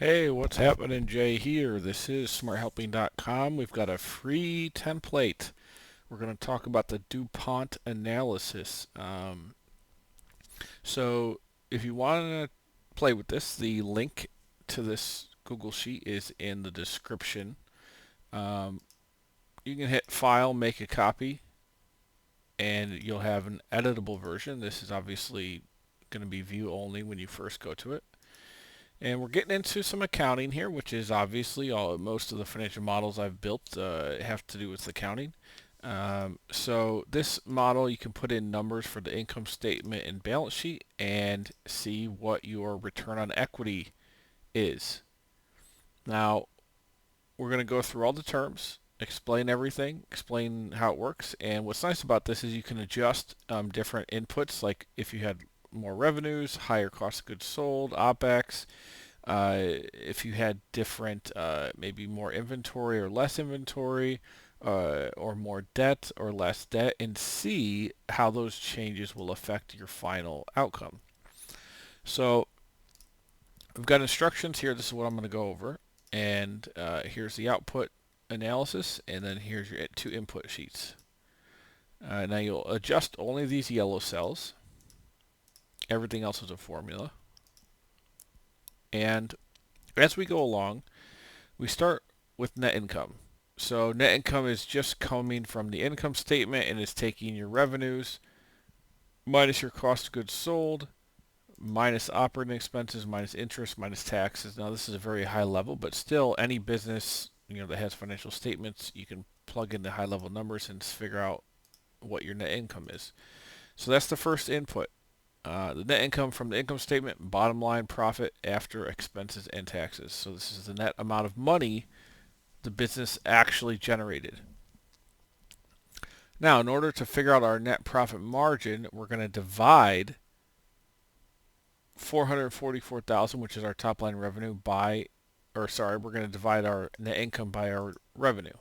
Hey, what's happening? Jay here. This is smarthelping.com. We've got a free template. We're going to talk about the Dupont analysis. So, if you want to play with this, the link to this Google Sheet is in the description. Um, you can hit File, make a copy, and you'll have an editable version. This is obviously going to be view only when you first go to it. And we're getting into some accounting here, which is obviously most of the financial models I've built have to do with accounting. So this model, you can put in numbers for the income statement and balance sheet and see what your return on equity is. Now, we're going to go through all the terms, explain everything, explain how it works. And what's nice about this is you can adjust different inputs, like if you had more revenues, higher cost of goods sold, OPEX, if you had different, maybe more inventory or less inventory, or more debt or less debt, and see how those changes will affect your final outcome. So we've got instructions here. This is what I'm going to go over. And here's the output analysis, and then here's your two input sheets. Now you'll adjust only these yellow cells. Everything else is a formula. And as we go along, we start with net income. So net income is just coming from the income statement and is taking your revenues minus your cost of goods sold, minus operating expenses, minus interest, minus taxes. Now this is a very high level, but still any business that has financial statements, you can plug in the high level numbers and figure out what your net income is. So that's the first input. The net income from the income statement, bottom line profit after expenses and taxes. So this is the net amount of money the business actually generated. Now, in order to figure out our net profit margin, we're going to divide 444,000, which is our top line revenue, we're going to divide our net income by our revenue.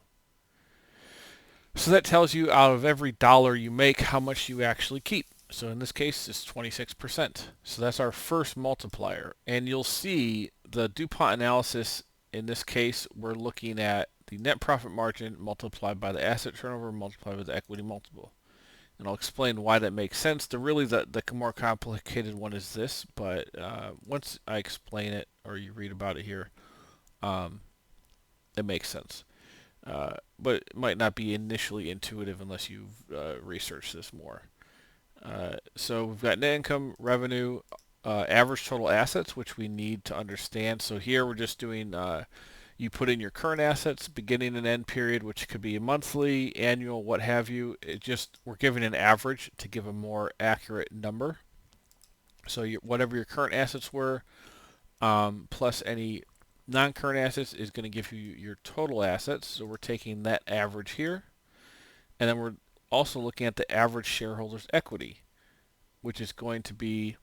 So that tells you out of every dollar you make, how much you actually keep. So in this case, it's 26%. So that's our first multiplier. And you'll see the DuPont analysis, in this case, we're looking at the net profit margin multiplied by the asset turnover multiplied by the equity multiple. And I'll explain why that makes sense. The more complicated one is this, but once I explain it or you read about it here, um, it makes sense. But it might not be initially intuitive unless you've researched this more. So we've got net income, revenue, average total assets, which we need to understand. So here we're just doing, you put in your current assets, beginning and end period, which could be monthly, annual, what have you. We're giving an average to give a more accurate number. So whatever your current assets were, plus any non-current assets is going to give you your total assets. So we're taking that average here. And then we're also looking at the average shareholders' equity, which is going to be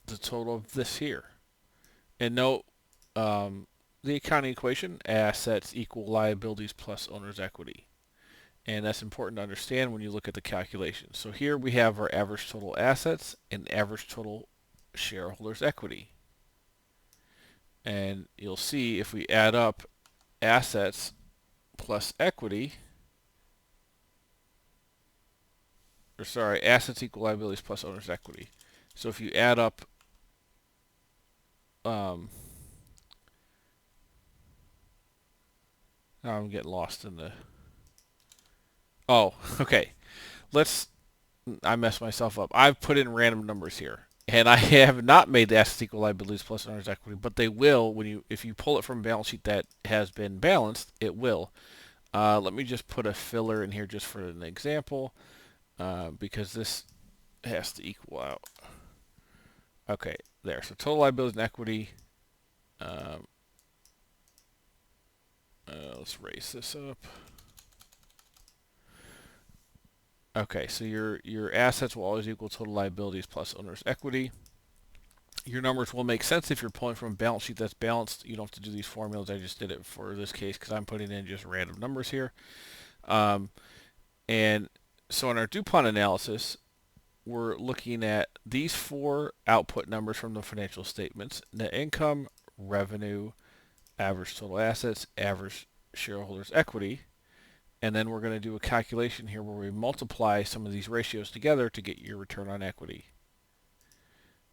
the total of this here. And note the accounting equation, assets equal liabilities plus owner's equity. And that's important to understand when you look at the calculation. So here we have our average total assets and average total shareholders' equity. And you'll see if we add up assets plus equity, assets equal liabilities plus owner's equity. So if you add up, now I'm getting lost in the, oh, okay. I messed myself up. I've put in random numbers here. And I have not made the assets equal liabilities plus owner's equity, but they will if you pull it from a balance sheet that has been balanced, it will. Let me just put a filler in here just for an example, because this has to equal out. Okay, there. So total liabilities and equity. Um, let's raise this up. Okay, so your assets will always equal total liabilities plus owner's equity. Your numbers will make sense if you're pulling from a balance sheet that's balanced. You don't have to do these formulas. I just did it for this case because I'm putting in just random numbers here. Um, and so in our DuPont analysis, we're looking at these four output numbers from the financial statements: net income, revenue, average total assets, average shareholders equity, and then we're going to do a calculation here where we multiply some of these ratios together to get your return on equity.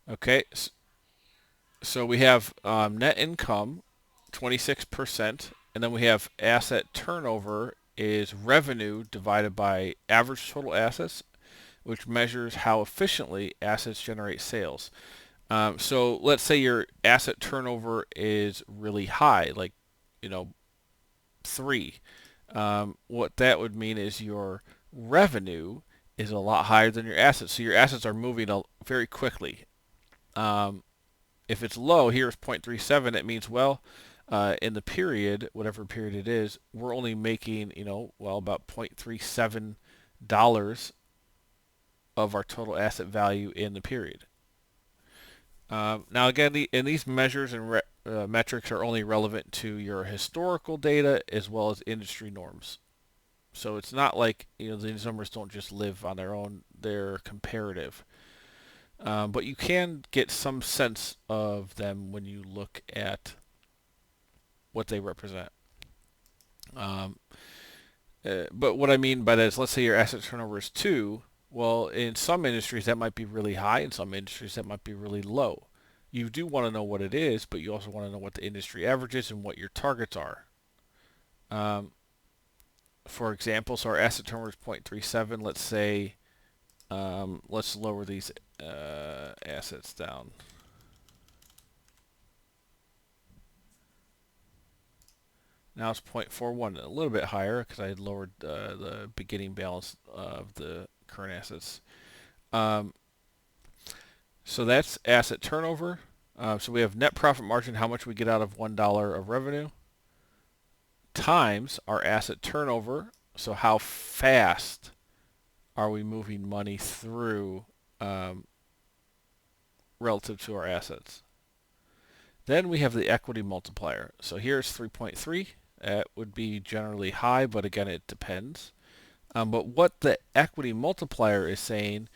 Okay, so we have net income, 26%, and then we have asset turnover is revenue divided by average total assets, which measures how efficiently assets generate sales. So let's say your asset turnover is really high, like, 3. What that would mean is your revenue is a lot higher than your assets. So your assets are moving very quickly. If it's low, here's 0.37, it means, well, in the period, whatever period it is, we're only making, about $0.37 of our total asset value in the period. Now, again, these measures and metrics are only relevant to your historical data as well as industry norms. So it's not like, these numbers don't just live on their own, they're comparative. But you can get some sense of them when you look at what they represent. But what I mean by that is, let's say your asset turnover is 2. Well, in some industries that might be really high, in some industries that might be really low. You do want to know what it is, but you also want to know what the industry average is and what your targets are. For example, so our asset turnover is 0.37. Let's say, let's lower these assets down. Now it's 0.41, a little bit higher because I had lowered the beginning balance of the current assets. So that's asset turnover. So we have net profit margin, how much we get out of $1 of revenue, times our asset turnover. So how fast are we moving money through relative to our assets. Then we have the equity multiplier. So here's 3.3. That would be generally high, but again, it depends. But what the equity multiplier is saying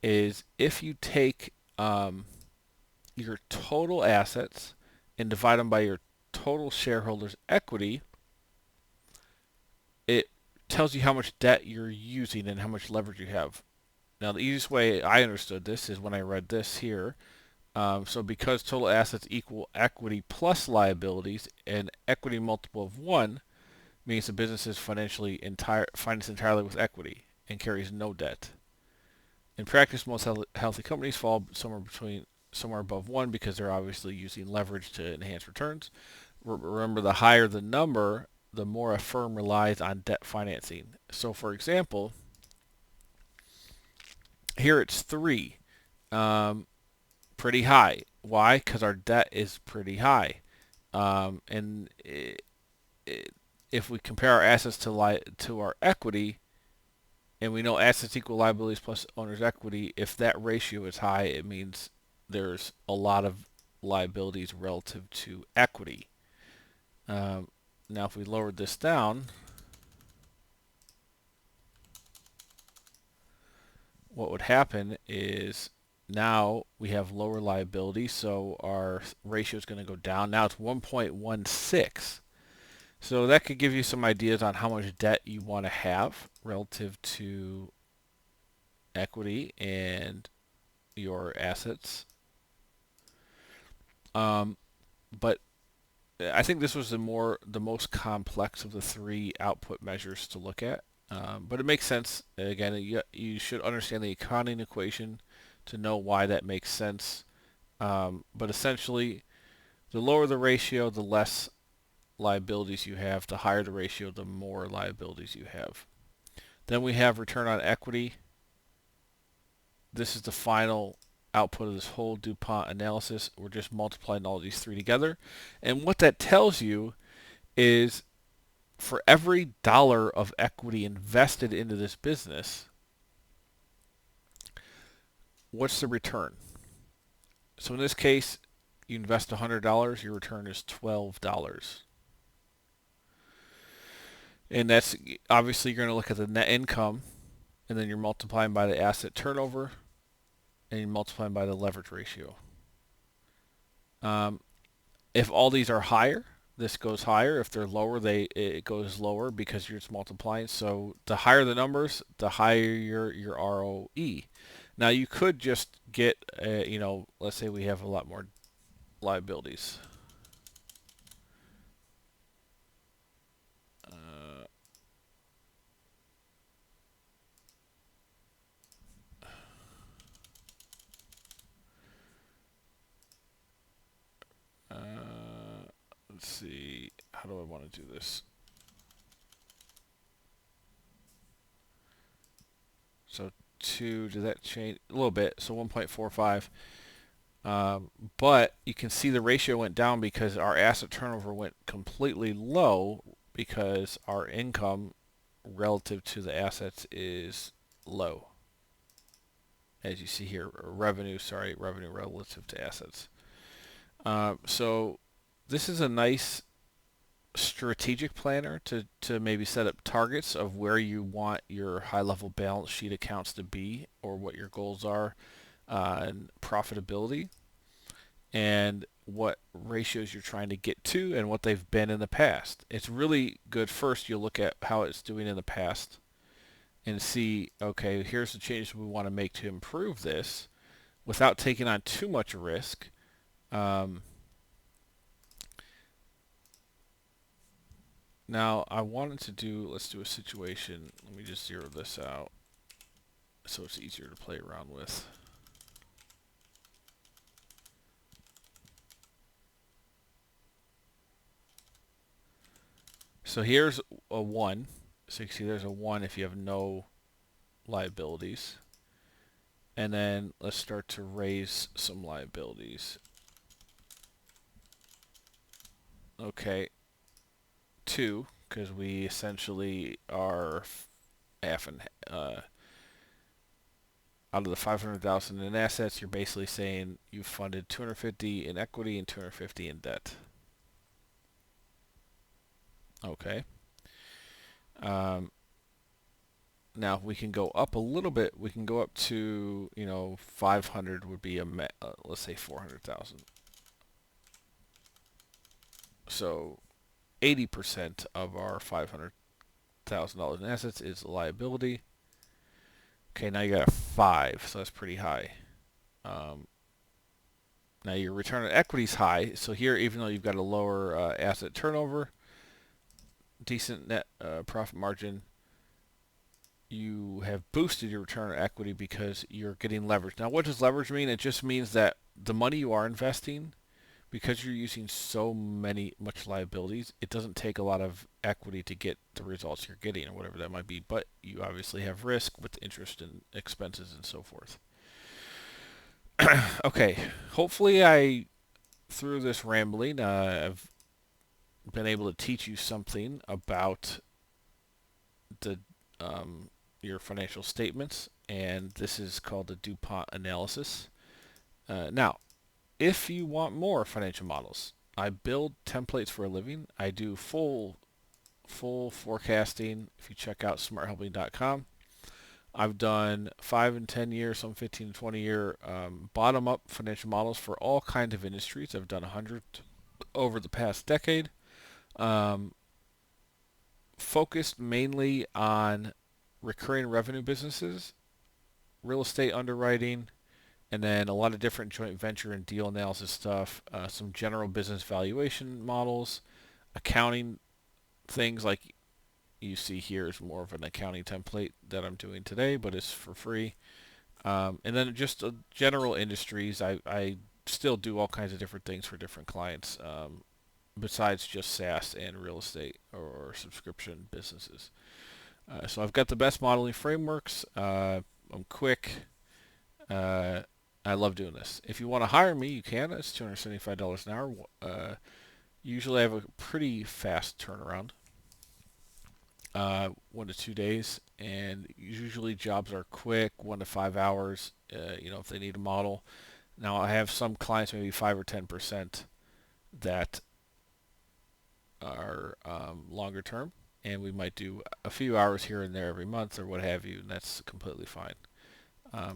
is if you take your total assets and divide them by your total shareholders' equity, it tells you how much debt you're using and how much leverage you have. Now, the easiest way I understood this is when I read this here. So because total assets equal equity plus liabilities, an equity multiple of 1 means the business is financed entirely with equity and carries no debt. In practice, most healthy companies fall somewhere above 1 because they're obviously using leverage to enhance returns. Remember, the higher the number, the more a firm relies on debt financing. So, for example, here it's 3. Pretty high. Why? Because our debt is pretty high. And if we compare our assets to our equity, and we know assets equal liabilities plus owner's equity, if that ratio is high, it means there's a lot of liabilities relative to equity. Now, if we lowered this down, what would happen is now we have lower liability, so our ratio is going to go down. Now it's 1.16. So that could give you some ideas on how much debt you want to have relative to equity and your assets. But I think this was the most complex of the 3 output measures to look at. But it makes sense. Again, you should understand the accounting equation to know why that makes sense. But essentially, the lower the ratio, the less liabilities you have. The higher the ratio, the more liabilities you have. Then we have return on equity. This is the final output of this whole Dupont analysis. We're just multiplying all these 3 together. And what that tells you is for every dollar of equity invested into this business, what's the return? So in this case, you invest $100, your return is $12. And that's obviously you're going to look at the net income, and then you're multiplying by the asset turnover, and you're multiplying by the leverage ratio. If all these are higher, this goes higher. If they're lower, it goes lower because you're just multiplying. So the higher the numbers, the higher your ROE. Now you could just get, let's say we have a lot more liabilities. Uh, uh, let's see, how do I want to do this? So 2, did that change a little bit? So 1.45. But you can see the ratio went down because our asset turnover went completely low because our income relative to the assets is low. As you see here, revenue relative to assets. So this is a nice strategic planner to maybe set up targets of where you want your high-level balance sheet accounts to be or what your goals are and profitability and what ratios you're trying to get to and what they've been in the past. It's really good. First, you'll look at how it's doing in the past and see, okay, here's the changes we want to make to improve this without taking on too much risk. Um, Now, I wanted to let's do a situation. Let me just zero this out so it's easier to play around with. So here's a 1. So you can see there's a 1 if you have no liabilities. And then let's start to raise some liabilities. Okay, 2, because we essentially are half and out of the 500,000 in assets, you're basically saying you funded 250 in equity and 250 in debt. Okay. Um, Now we can go up a little bit. We can go up to 500 would be let's say 400,000. So 80% of our $500,000 in assets is liability. Okay, now you got a 5, so that's pretty high. Um, Now your return on equity is high. So here, even though you've got a lower asset turnover, decent net profit margin, you have boosted your return on equity because you're getting leverage. Now, what does leverage mean? It just means that the money you are investing, because you're using so much liabilities, it doesn't take a lot of equity to get the results you're getting or whatever that might be. But you obviously have risk with interest and expenses and so forth. Okay, hopefully through this rambling, I've been able to teach you something about the your financial statements, and this is called the Dupont Analysis. Now, if you want more financial models, I build templates for a living. I do full forecasting. If you check out smarthelping.com, I've done 5 and 10 year, some 15 and 20 year bottom up financial models for all kinds of industries. I've done 100 over the past decade. Um, Focused mainly on recurring revenue businesses, real estate underwriting, and then a lot of different joint venture and deal analysis stuff, some general business valuation models, accounting things like you see here is more of an accounting template that I'm doing today, but it's for free. And then just general industries, I still do all kinds of different things for different clients besides just SaaS and real estate or subscription businesses. So I've got the best modeling frameworks. I'm quick. Uh, I love doing this. If you want to hire me, you can. It's $275 an hour. Usually I have a pretty fast turnaround, 1 to 2 days, and usually jobs are quick, 1 to 5 hours. If they need a model. Now I have some clients, maybe 5 or 10%, that are longer term, and we might do a few hours here and there every month or what have you, and that's completely fine.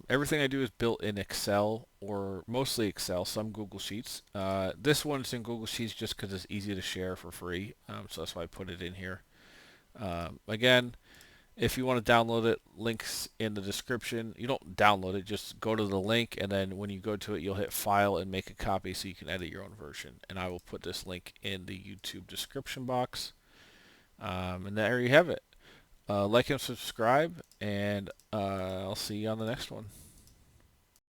Everything I do is built in Excel, or mostly Excel, some Google Sheets. This one's in Google Sheets just because it's easy to share for free, so that's why I put it in here. Again, if you want to download it, links in the description. You don't download it, just go to the link, and then when you go to it, you'll hit File and make a copy so you can edit your own version. And I will put this link in the YouTube description box. And there you have it. Like and subscribe, and I'll see you on the next one.